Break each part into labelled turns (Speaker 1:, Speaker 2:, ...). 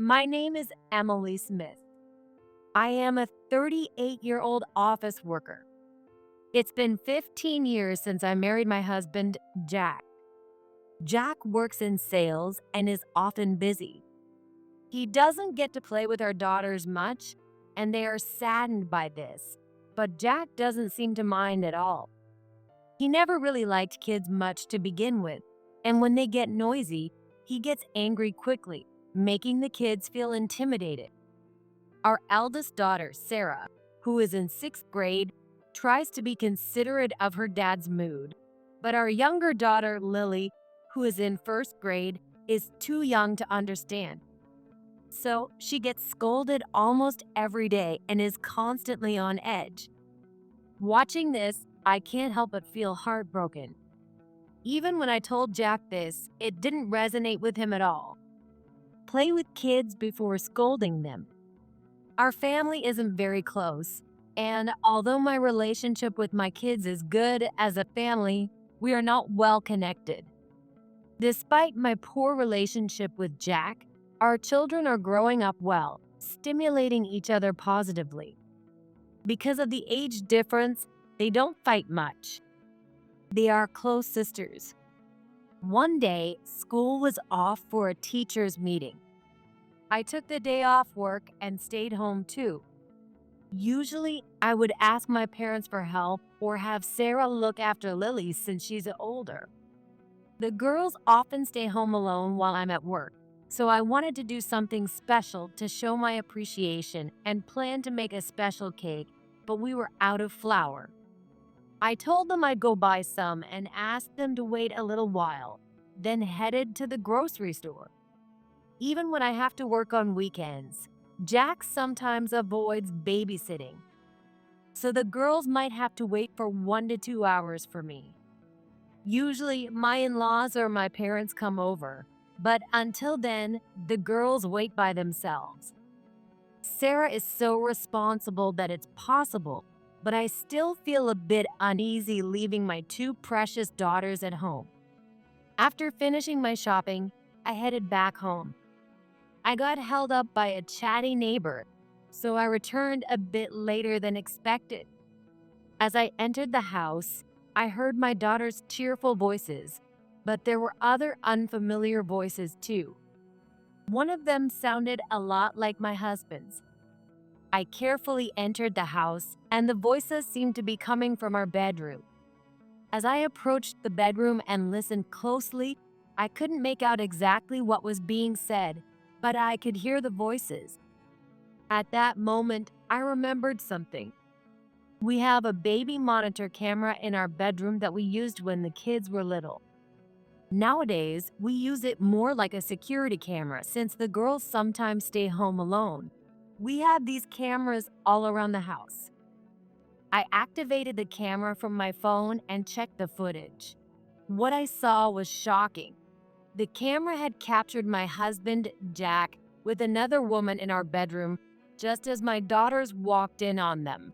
Speaker 1: My name is Emily Smith. I am a 38-year-old office worker. It's been 15 years since I married my husband, Jack. Jack works in sales and is often busy. He doesn't get to play with our daughters much, and they are saddened by this. But Jack doesn't seem to mind at all. He never really liked kids much to begin with, and when they get noisy, he gets angry quickly, making the kids feel intimidated. Our eldest daughter, Sarah, who is in 6th grade, tries to be considerate of her dad's mood. But our younger daughter, Lily, who is in 1st grade, is too young to understand. So she gets scolded almost every day and is constantly on edge. Watching this, I can't help but feel heartbroken. Even when I told Jack this, it didn't resonate with him at all. Play with kids before scolding them. Our family isn't very close, and although my relationship with my kids is good as a family, we are not well connected. Despite my poor relationship with Jack, our children are growing up well, stimulating each other positively. Because of the age difference, they don't fight much. They are close sisters. One day, school was off for a teacher's meeting. I took the day off work and stayed home too. Usually, I would ask my parents for help or have Sarah look after Lily since she's older. The girls often stay home alone while I'm at work, so I wanted to do something special to show my appreciation and planned to make a special cake, but we were out of flour. I told them I'd go buy some and asked them to wait a little while, then headed to the grocery store. Even when I have to work on weekends, Jack sometimes avoids babysitting, so the girls might have to wait for 1 to 2 hours for me. Usually, my in-laws or my parents come over, but until then, the girls wait by themselves. Sarah is so responsible that it's possible, but I still feel a bit uneasy leaving my 2 precious daughters at home. After finishing my shopping, I headed back home. I got held up by a chatty neighbor, so I returned a bit later than expected. As I entered the house, I heard my daughter's cheerful voices, but there were other unfamiliar voices too. One of them sounded a lot like my husband's. I carefully entered the house, and the voices seemed to be coming from our bedroom. As I approached the bedroom and listened closely, I couldn't make out exactly what was being said, but I could hear the voices. At that moment, I remembered something. We have a baby monitor camera in our bedroom that we used when the kids were little. Nowadays, we use it more like a security camera since the girls sometimes stay home alone. We have these cameras all around the house. I activated the camera from my phone and checked the footage. What I saw was shocking. The camera had captured my husband, Jack, with another woman in our bedroom just as my daughters walked in on them.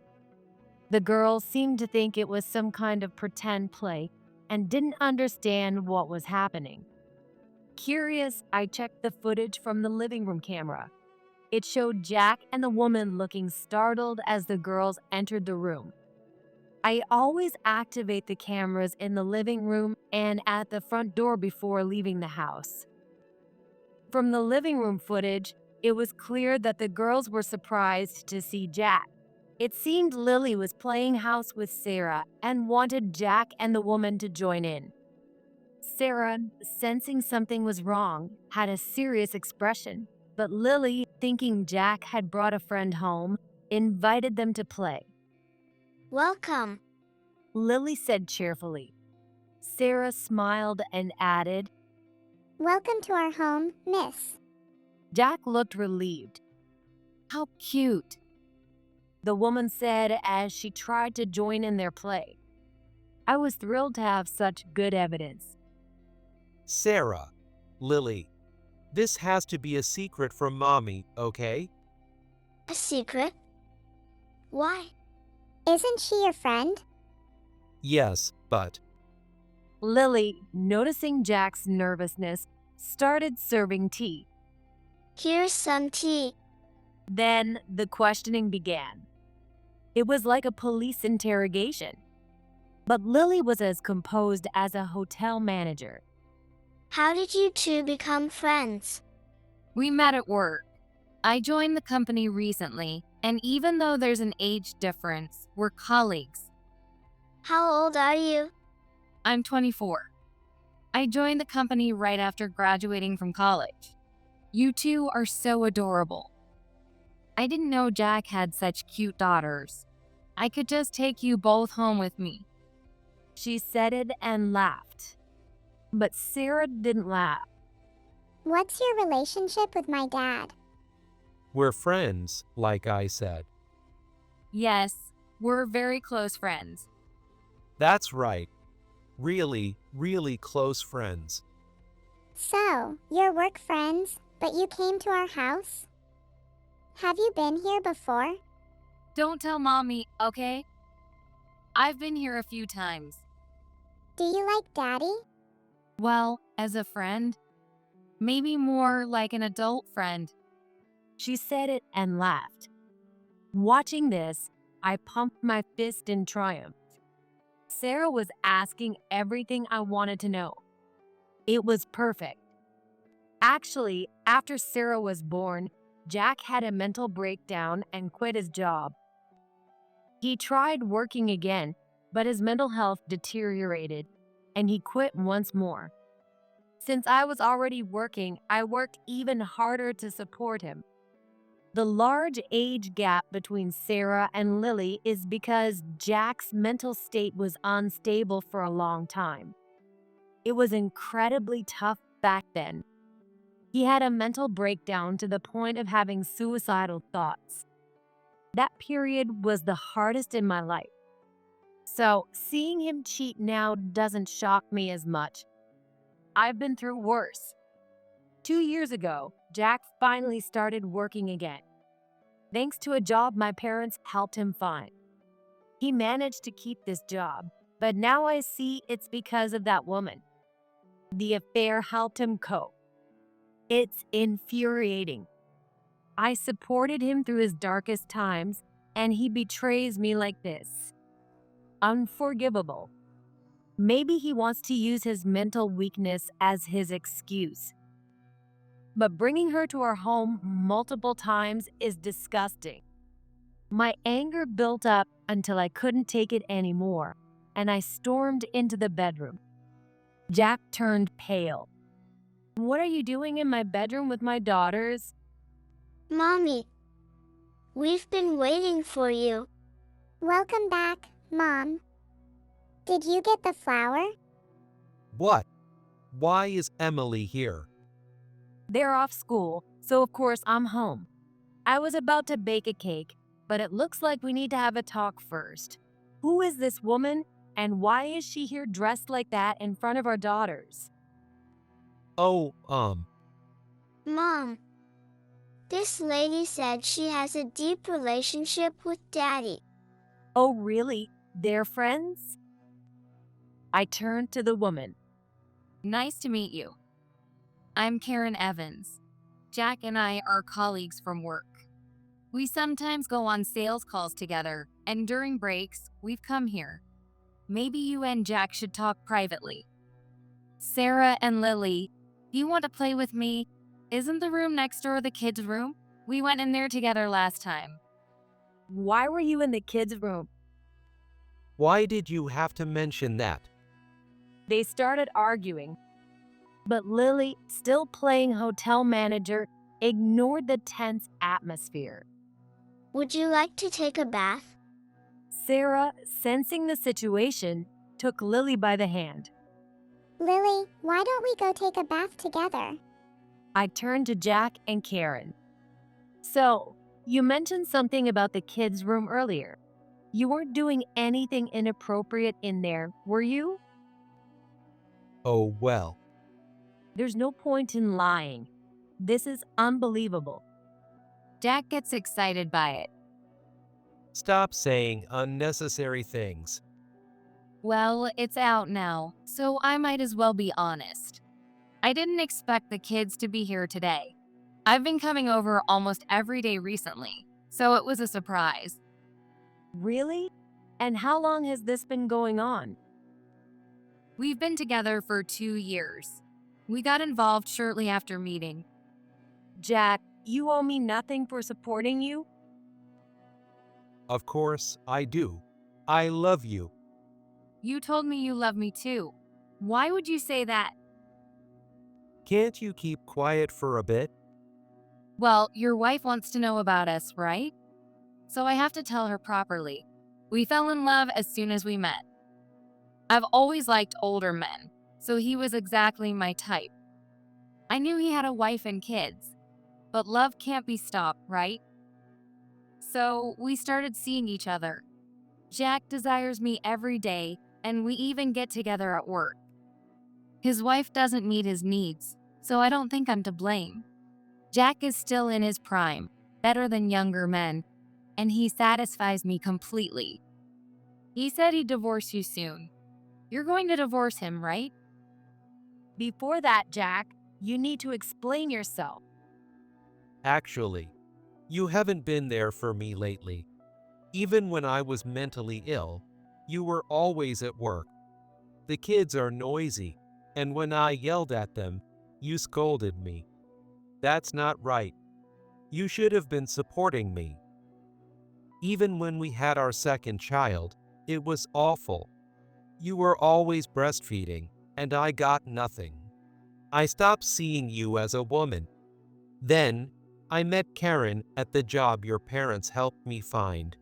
Speaker 1: The girls seemed to think it was some kind of pretend play and didn't understand what was happening. Curious, I checked the footage from the living room camera. It showed Jack and the woman looking startled as the girls entered the room. I always activate the cameras in the living room and at the front door before leaving the house. From the living room footage, it was clear that the girls were surprised to see Jack. It seemed Lily was playing house with Sarah and wanted Jack and the woman to join in. Sarah, sensing something was wrong, had a serious expression, but Lily, thinking Jack had brought a friend home, invited them to play.
Speaker 2: Welcome.
Speaker 1: Lily said cheerfully. Sarah smiled and added,
Speaker 2: Welcome to our home, miss.
Speaker 1: Jack looked relieved. How cute, the woman said as she tried to join in their play. I was thrilled to have such good evidence.
Speaker 3: Sarah, Lily, this has to be a secret from Mommy, okay?
Speaker 2: A secret? Why? Isn't she your friend?
Speaker 3: Yes, but
Speaker 1: Lily, noticing Jack's nervousness, started serving tea.
Speaker 2: Here's some tea.
Speaker 1: Then the questioning began. It was like a police interrogation. But Lily was as composed as a hotel manager.
Speaker 2: How did you two become friends?
Speaker 4: We met at work. I joined the company recently, and even though there's an age difference, we're colleagues.
Speaker 2: How old are you?
Speaker 4: I'm 24. I joined the company right after graduating from college. You two are so adorable. I didn't know Jack had such cute daughters. I could just take you both home with me.
Speaker 1: She said it and laughed. But Sarah didn't laugh.
Speaker 2: What's your relationship with my dad?
Speaker 3: We're friends, like I said.
Speaker 4: Yes, we're very close friends.
Speaker 3: That's right. Really, really close friends.
Speaker 2: So, you're work friends, but you came to our house? Have you been here before?
Speaker 4: Don't tell Mommy, okay? I've been here a few times.
Speaker 2: Do you like Daddy?
Speaker 4: Well, as a friend. Maybe more like an adult friend.
Speaker 1: She said it and laughed. Watching this, I pumped my fist in triumph. Sarah was asking everything I wanted to know. It was perfect. Actually, after Sarah was born, Jack had a mental breakdown and quit his job. He tried working again, but his mental health deteriorated, and he quit once more. Since I was already working, I worked even harder to support him. The large age gap between Sarah and Lily is because Jack's mental state was unstable for a long time. It was incredibly tough back then. He had a mental breakdown to the point of having suicidal thoughts. That period was the hardest in my life. So, seeing him cheat now doesn't shock me as much. I've been through worse. 2 years ago, Jack finally started working again. Thanks to a job my parents helped him find. He managed to keep this job, but now I see it's because of that woman. The affair helped him cope. It's infuriating. I supported him through his darkest times, and he betrays me like this. Unforgivable. Maybe he wants to use his mental weakness as his excuse. But bringing her to our home multiple times is disgusting. My anger built up until I couldn't take it anymore, and I stormed into the bedroom. Jack turned pale. What are you doing in my bedroom with my daughters?
Speaker 2: Mommy, we've been waiting for you. Welcome back, Mom. Did you get the flower?
Speaker 3: What? Why is Emily here?
Speaker 1: They're off school, so of course I'm home. I was about to bake a cake, but it looks like we need to have a talk first. Who is this woman, and why is she here dressed like that in front of our daughters?
Speaker 3: Oh,
Speaker 2: Mom, this lady said she has a deep relationship with Daddy.
Speaker 1: Oh, really? They're friends? I turned to the woman.
Speaker 4: Nice to meet you. I'm Karen Evans. Jack and I are colleagues from work. We sometimes go on sales calls together, and during breaks, we've come here. Maybe you and Jack should talk privately. Sarah and Lily, do you want to play with me? Isn't the room next door the kids' room? We went in there together last time.
Speaker 1: Why were you in the kids' room?
Speaker 3: why did you have to mention that?
Speaker 1: They started arguing. But Lily, still playing hotel manager, ignored the tense atmosphere.
Speaker 2: Would you like to take a bath?
Speaker 1: Sarah, sensing the situation, took Lily by the hand.
Speaker 2: Lily, why don't we go take a bath together?
Speaker 1: I turned to Jack and Karen. So, you mentioned something about the kids' room earlier. You weren't doing anything inappropriate in there, were you?
Speaker 3: Oh, well.
Speaker 1: There's no point in lying. This is unbelievable.
Speaker 4: Jack gets excited by it.
Speaker 3: Stop saying unnecessary things.
Speaker 4: Well, it's out now, so I might as well be honest. I didn't expect the kids to be here today. I've been coming over almost every day recently, so it was a surprise.
Speaker 1: Really? And how long has this been going on?
Speaker 4: We've been together for 2 years. We got involved shortly after meeting.
Speaker 1: Jack, you owe me nothing for supporting you?
Speaker 3: Of course, I do. I love you.
Speaker 4: You told me you love me too. Why would you say that?
Speaker 3: Can't you keep quiet for a bit?
Speaker 4: Well, your wife wants to know about us, right? So I have to tell her properly. We fell in love as soon as we met. I've always liked older men, so he was exactly my type. I knew he had a wife and kids, but love can't be stopped, right? So we started seeing each other. Jack desires me every day, and we even get together at work. His wife doesn't meet his needs, so I don't think I'm to blame. Jack is still in his prime, better than younger men, and he satisfies me completely. He said he'd divorce you soon. You're going to divorce him, right?
Speaker 1: Before that, Jack, you need to explain yourself.
Speaker 3: Actually, you haven't been there for me lately. Even when I was mentally ill, you were always at work. The kids are noisy, and when I yelled at them, you scolded me. That's not right. You should have been supporting me. Even when we had our second child, it was awful. You were always breastfeeding, and I got nothing. I stopped seeing you as a woman. Then, I met Karen at the job your parents helped me find.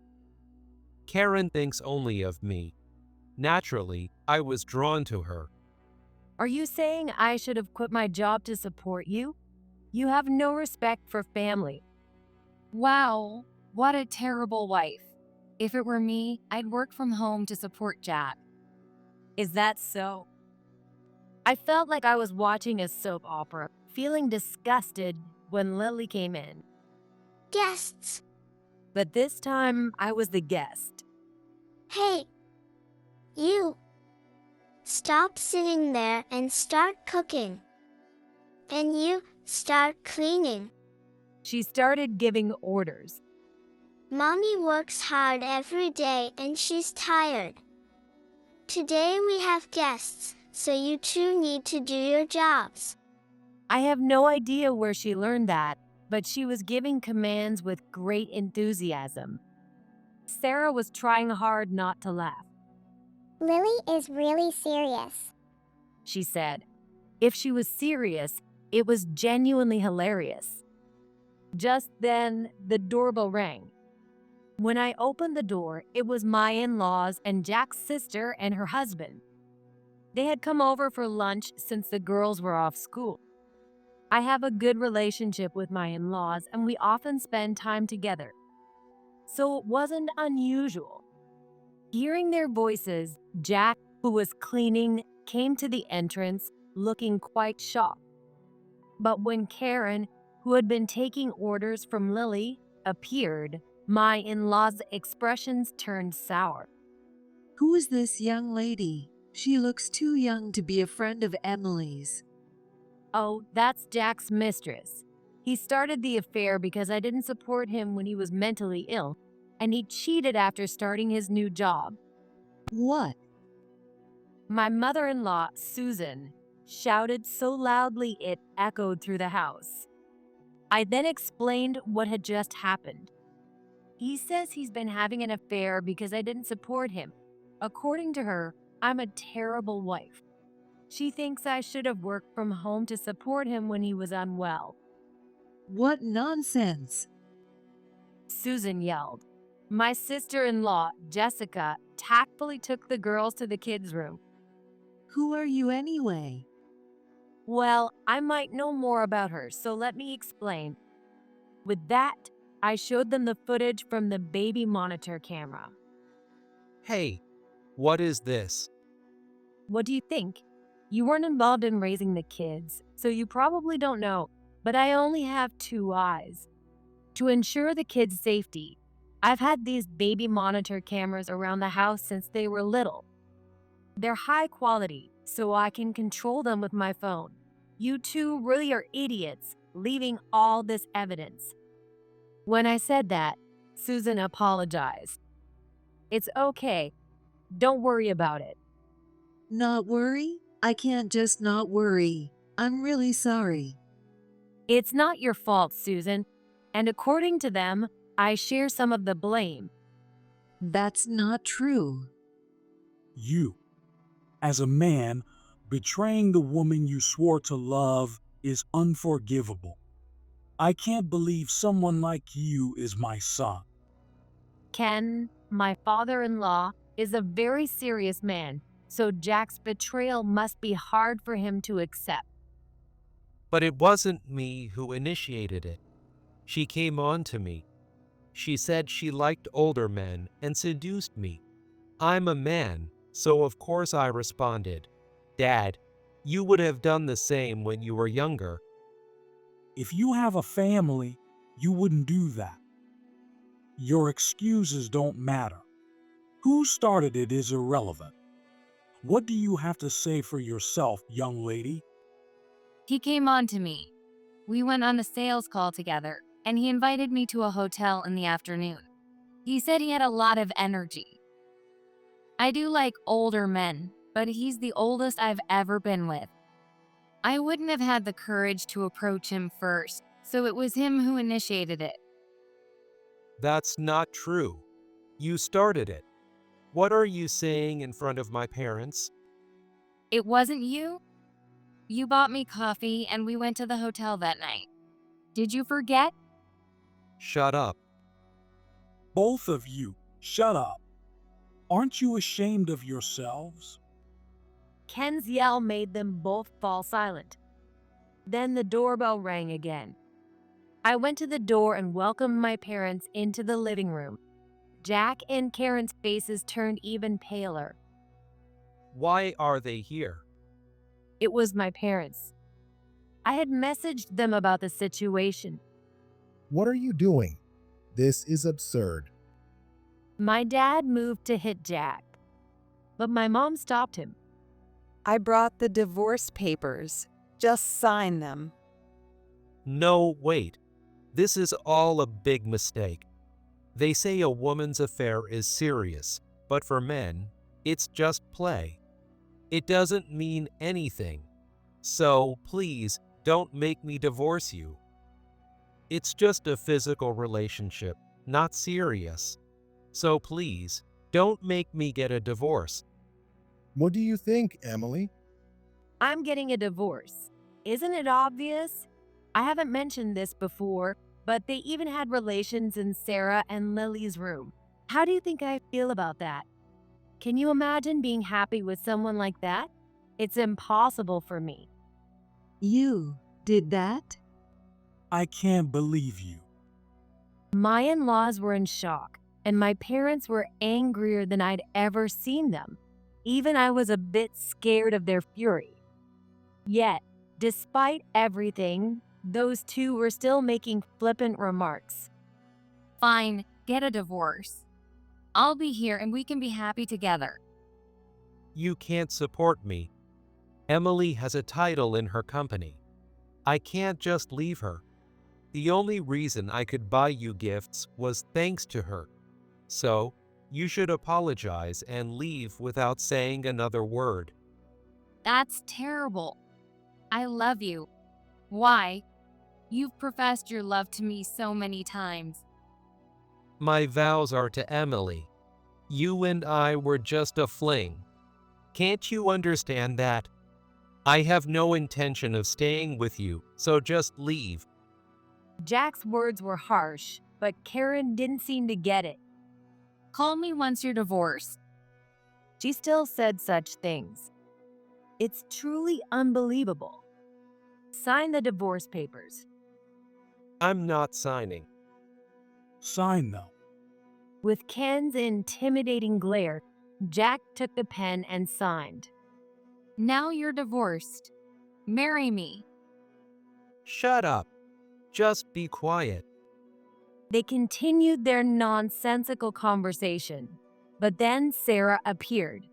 Speaker 3: Karen thinks only of me. Naturally, I was drawn to her.
Speaker 1: Are you saying I should have quit my job to support you? You have no respect for family.
Speaker 4: Wow, what a terrible wife. If it were me, I'd work from home to support Jack.
Speaker 1: Is that so? I felt like I was watching a soap opera, feeling disgusted when Lily came in.
Speaker 2: Guests.
Speaker 1: But this time, I was the guest.
Speaker 2: Hey. You. Stop sitting there and start cooking. And you, start cleaning.
Speaker 1: She started giving orders.
Speaker 2: Mommy works hard every day and she's tired. Today we have guests, so you two need to do your jobs.
Speaker 1: I have no idea where she learned that, but she was giving commands with great enthusiasm. Sarah was trying hard not to laugh.
Speaker 2: Lily is really serious.
Speaker 1: She said. If she was serious, it was genuinely hilarious. Just then, the doorbell rang. When I opened the door, it was my in-laws and Jack's sister and her husband. They had come over for lunch since the girls were off school. I have a good relationship with my in-laws and we often spend time together. So it wasn't unusual. Hearing their voices, Jack, who was cleaning, came to the entrance looking quite shocked. But when Karen, who had been taking orders from Lily, appeared, my in-law's expressions turned sour.
Speaker 5: Who is this young lady? She looks too young to be a friend of Emily's.
Speaker 1: Oh, that's Jack's mistress. He started the affair because I didn't support him when he was mentally ill, and he cheated after starting his new job.
Speaker 5: What?
Speaker 1: My mother-in-law, Susan, shouted so loudly it echoed through the house. I then explained what had just happened. He says he's been having an affair because I didn't support him. According to her, I'm a terrible wife. She thinks I should have worked from home to support him when he was unwell.
Speaker 5: What nonsense!
Speaker 1: Susan yelled. My sister-in-law, Jessica, tactfully took the girls to the kids' room.
Speaker 5: Who are you anyway?
Speaker 1: Well, I might know more about her, so let me explain. With that, I showed them the footage from the baby monitor camera.
Speaker 3: Hey, what is this?
Speaker 1: What do you think? You weren't involved in raising the kids, so you probably don't know, but I only have 2 eyes. To ensure the kids' safety, I've had these baby monitor cameras around the house since they were little. They're high quality, so I can control them with my phone. You two really are idiots, leaving all this evidence. When I said that, Susan apologized. It's okay. Don't worry about it.
Speaker 5: Not worry? I can't just not worry. I'm really sorry.
Speaker 1: It's not your fault, Susan. And according to them, I share some of the blame.
Speaker 5: That's not true.
Speaker 6: You, as a man, betraying the woman you swore to love is unforgivable. I can't believe someone like you is my son.
Speaker 1: Ken, my father-in-law, is a very serious man, so Jack's betrayal must be hard for him to accept.
Speaker 3: But it wasn't me who initiated it. She came on to me. She said she liked older men and seduced me. I'm a man, so of course I responded. Dad, you would have done the same when you were younger.
Speaker 6: If you have a family, you wouldn't do that. Your excuses don't matter. Who started it is irrelevant. What do you have to say for yourself, young lady?
Speaker 4: He came on to me. We went on a sales call together, and he invited me to a hotel in the afternoon. He said he had a lot of energy. I do like older men, but he's the oldest I've ever been with. I wouldn't have had the courage to approach him first, so it was him who initiated it.
Speaker 3: That's not true. You started it. What are you saying in front of my parents?
Speaker 4: It wasn't you? You bought me coffee and we went to the hotel that night. Did you forget?
Speaker 3: Shut up.
Speaker 6: Both of you, shut up. Aren't you ashamed of yourselves?
Speaker 1: Ken's yell made them both fall silent. Then the doorbell rang again. I went to the door and welcomed my parents into the living room. Jack and Karen's faces turned even paler.
Speaker 3: Why are they here?
Speaker 1: It was my parents. I had messaged them about the situation.
Speaker 7: What are you doing? This is absurd.
Speaker 1: My dad moved to hit Jack, but my mom stopped him.
Speaker 8: I brought the divorce papers. Just sign them.
Speaker 3: No, wait. This is all a big mistake. They say a woman's affair is serious, but for men, it's just play. It doesn't mean anything. So, please, don't make me divorce you. It's just a physical relationship, not serious. So please, don't make me get a divorce.
Speaker 7: What do you think, Emily?
Speaker 1: I'm getting a divorce. Isn't it obvious? I haven't mentioned this before, but they even had relations in Sarah and Lily's room. How do you think I feel about that? Can you imagine being happy with someone like that? It's impossible for me.
Speaker 5: You did that?
Speaker 6: I can't believe you.
Speaker 1: My in-laws were in shock, and my parents were angrier than I'd ever seen them. Even I was a bit scared of their fury. Yet, despite everything, those two were still making flippant remarks.
Speaker 4: Fine, get a divorce. I'll be here and we can be happy together.
Speaker 3: You can't support me. Emily has a title in her company. I can't just leave her. The only reason I could buy you gifts was thanks to her. So, you should apologize and leave without saying another word.
Speaker 4: That's terrible. I love you. Why? You've professed your love to me so many times.
Speaker 3: My vows are to Emily. You and I were just a fling. Can't you understand that? I have no intention of staying with you, so just leave.
Speaker 1: Jack's words were harsh, but Karen didn't seem to get it.
Speaker 4: Call me once you're divorced.
Speaker 1: She still said such things. It's truly unbelievable. Sign the divorce papers.
Speaker 3: I'm not signing.
Speaker 6: Sign them.
Speaker 1: With Ken's intimidating glare, Jack took the pen and signed.
Speaker 4: Now you're divorced. Marry me.
Speaker 3: Shut up. Just be quiet.
Speaker 1: They continued their nonsensical conversation, but then Sarah appeared.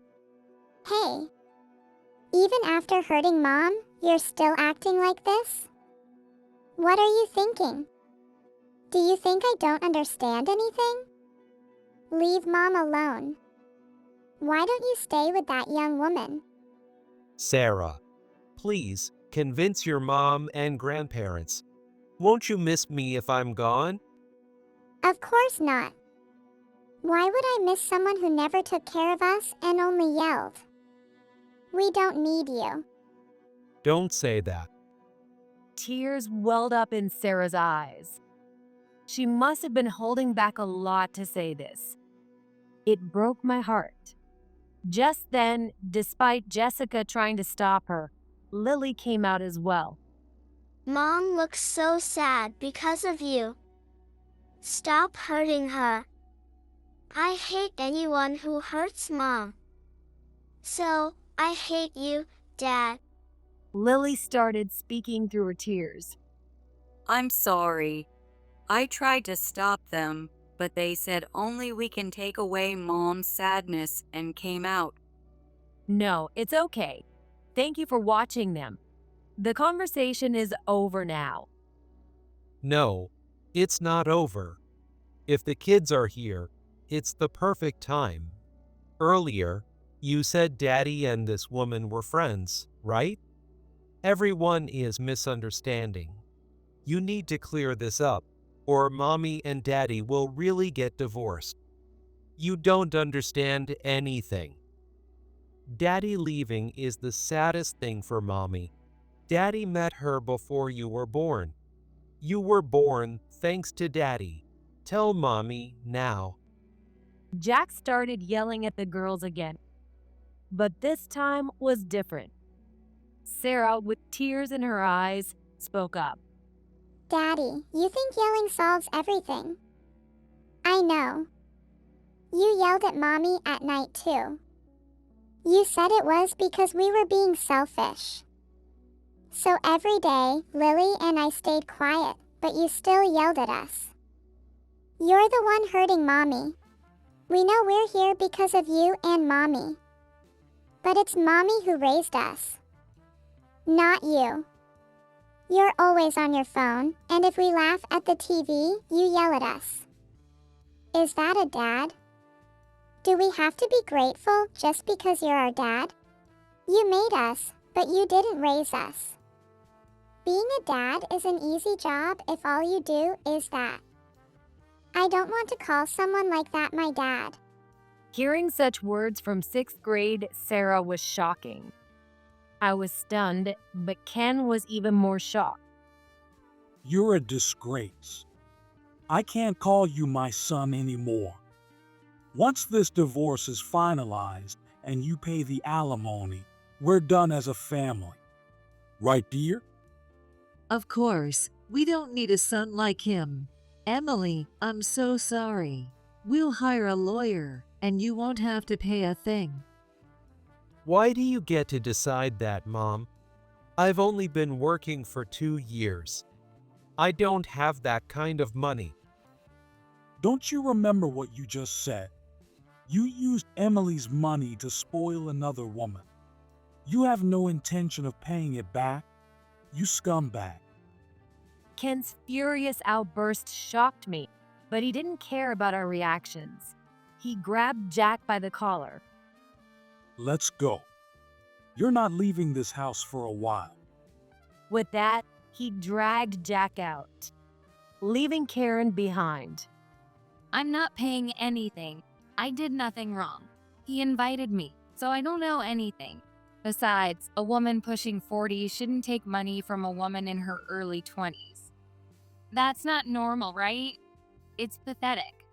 Speaker 2: Hey, even after hurting Mom, you're still acting like this? What are you thinking? Do you think I don't understand anything? Leave Mom alone. Why don't you stay with that young woman?
Speaker 3: Sarah, please convince your mom and grandparents. Won't you miss me if I'm gone?
Speaker 2: Of course not. Why would I miss someone who never took care of us and only yelled? We don't need you.
Speaker 3: Don't say that.
Speaker 1: Tears welled up in Sarah's eyes. She must have been holding back a lot to say this. It broke my heart. Just then, despite Jessica trying to stop her, Lily came out as well.
Speaker 2: Mom looks so sad because of you. Stop hurting her. I hate anyone who hurts Mom. So, I hate you, Dad.
Speaker 1: Lily started speaking through her tears.
Speaker 9: I'm sorry. I tried to stop them, but they said only we can take away Mom's sadness and came out.
Speaker 1: No, it's okay. Thank you for watching them. The conversation is over now.
Speaker 3: No, it's not over. If the kids are here, it's the perfect time. Earlier, you said Daddy and this woman were friends, right? Everyone is misunderstanding. You need to clear this up, or Mommy and Daddy will really get divorced. You don't understand anything. Daddy leaving is the saddest thing for Mommy. Daddy met her before you were born. You were born thanks to Daddy. Tell Mommy now.
Speaker 1: Jack started yelling at the girls again. But this time was different. Sarah, with tears in her eyes, spoke up.
Speaker 2: Daddy, you think yelling solves everything. I know. You yelled at Mommy at night too. You said it was because we were being selfish. So every day, Lily and I stayed quiet, but you still yelled at us. You're the one hurting Mommy. We know we're here because of you and Mommy. But it's Mommy who raised us. Not you. You're always on your phone, and if we laugh at the TV, you yell at us. Is that a dad? Do we have to be grateful just because you're our dad? You made us, but you didn't raise us. Being a dad is an easy job if all you do is that. I don't want to call someone like that my dad.
Speaker 1: Hearing such words from 6th grade, Sarah was shocking. I was stunned, but Ken was even more shocked.
Speaker 6: You're a disgrace. I can't call you my son anymore. Once this divorce is finalized and you pay the alimony, we're done as a family. Right, dear?
Speaker 5: Of course, we don't need a son like him. Emily, I'm so sorry. We'll hire a lawyer, and you won't have to pay a thing.
Speaker 3: Why do you get to decide that, Mom? I've only been working for 2 years. I don't have that kind of money.
Speaker 6: Don't you remember what you just said? You used Emily's money to spoil another woman. You have no intention of paying it back, you scumbag.
Speaker 1: Ken's furious outburst shocked me, but he didn't care about our reactions. He grabbed Jack by the collar.
Speaker 6: Let's go. You're not leaving this house for a while.
Speaker 1: With that, he dragged Jack out, leaving Karen behind.
Speaker 4: I'm not paying anything. I did nothing wrong. He invited me, so I don't know anything. Besides, a woman pushing 40 shouldn't take money from a woman in her early 20s. That's not normal, right? It's pathetic.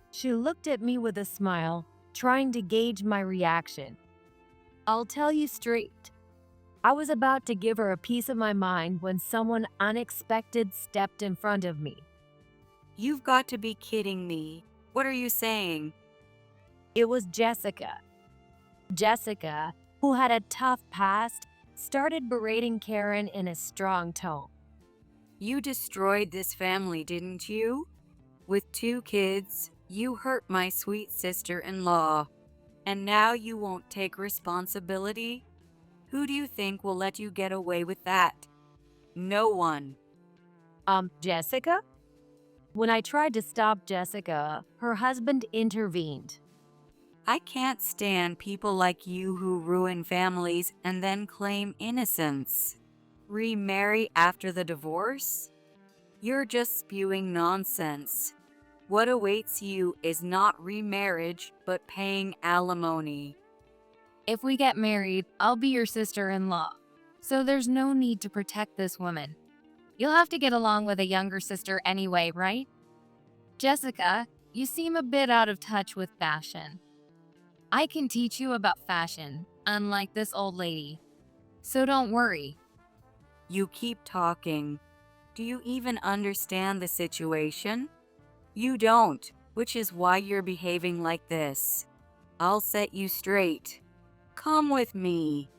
Speaker 1: She looked at me with a smile, trying to gauge my reaction. I'll tell you straight. I was about to give her a piece of my mind when someone unexpected stepped in front of me.
Speaker 9: You've got to be kidding me. What are you saying?
Speaker 1: It was Jessica. Jessica, who had a tough past, started berating Karen in a strong tone.
Speaker 9: You destroyed this family, didn't you? With 2 kids, you hurt my sweet sister-in-law. And now you won't take responsibility? Who do you think will let you get away with that? No one.
Speaker 1: Jessica? When I tried to stop Jessica, her husband intervened.
Speaker 9: I can't stand people like you who ruin families and then claim innocence. Remarry after the divorce? You're just spewing nonsense. What awaits you is not remarriage, but paying alimony.
Speaker 4: If we get married, I'll be your sister-in-law. So there's no need to protect this woman. You'll have to get along with a younger sister anyway, right? Jessica, you seem a bit out of touch with fashion. I can teach you about fashion, unlike this old lady. So don't worry.
Speaker 9: You keep talking. Do you even understand the situation? You don't, which is why you're behaving like this. I'll set you straight. Come with me.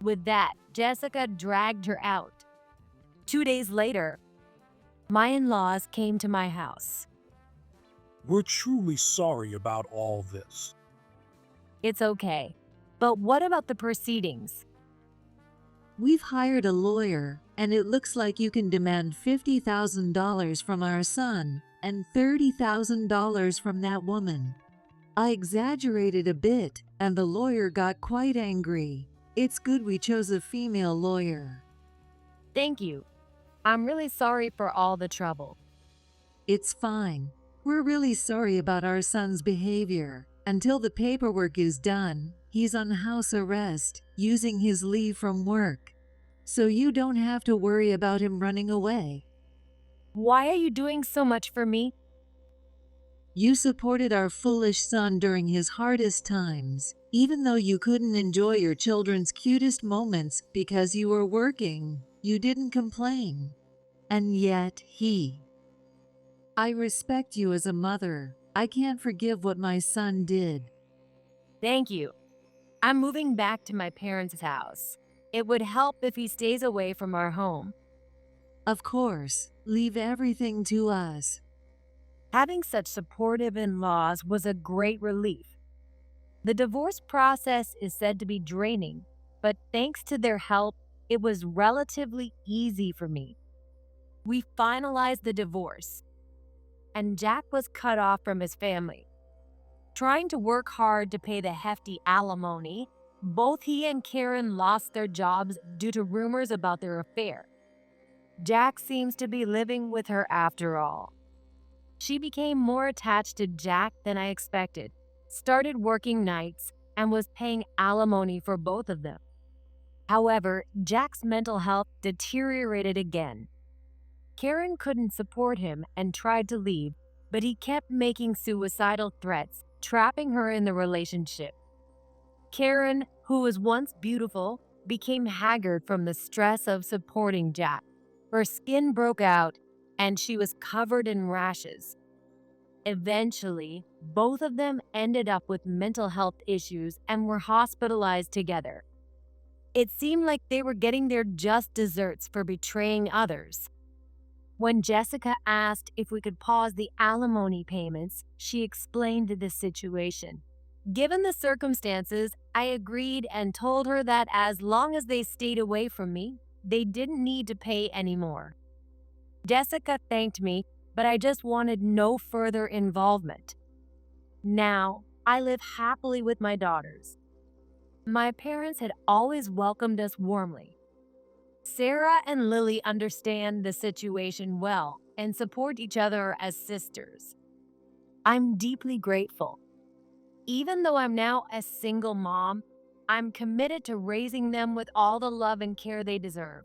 Speaker 1: With that, Jessica dragged her out. 2 days later, my in-laws came to my house.
Speaker 6: We're truly sorry about all this.
Speaker 1: It's okay. But what about the proceedings?
Speaker 5: We've hired a lawyer, and it looks like you can demand $50,000 from our son and $30,000 from that woman. I exaggerated a bit, and the lawyer got quite angry. It's good we chose a female lawyer.
Speaker 1: Thank you. I'm really sorry for all the trouble.
Speaker 5: It's fine. We're really sorry about our son's behavior. Until the paperwork is done, he's on house arrest, using his leave from work. So you don't have to worry about him running away.
Speaker 1: Why are you doing so much for me?
Speaker 5: You supported our foolish son during his hardest times, even though you couldn't enjoy your children's cutest moments because you were working. You didn't complain. And yet I respect you as a mother. I can't forgive what my son did.
Speaker 1: Thank you. I'm moving back to my parents' house. It would help if he stays away from our home.
Speaker 5: Of course, leave everything to us.
Speaker 1: Having such supportive in-laws was a great relief. The divorce process is said to be draining, but thanks to their help, it was relatively easy for me. We finalized the divorce, and Jack was cut off from his family. Trying to work hard to pay the hefty alimony, both he and Karen lost their jobs due to rumors about their affair. Jack seems to be living with her after all. She became more attached to Jack than I expected, started working nights, and was paying alimony for both of them. However, Jack's mental health deteriorated again. Karen couldn't support him and tried to leave, but he kept making suicidal threats, trapping her in the relationship. Karen, who was once beautiful, became haggard from the stress of supporting Jack. Her skin broke out, and she was covered in rashes. Eventually, both of them ended up with mental health issues and were hospitalized together. It seemed like they were getting their just desserts for betraying others. When Jessica asked if we could pause the alimony payments, she explained the situation. Given the circumstances, I agreed and told her that as long as they stayed away from me, they didn't need to pay anymore. Jessica thanked me, but I just wanted no further involvement. Now, I live happily with my daughters. My parents had always welcomed us warmly. Sarah and Lily understand the situation well and support each other as sisters. I'm deeply grateful. Even though I'm now a single mom, I'm committed to raising them with all the love and care they deserve.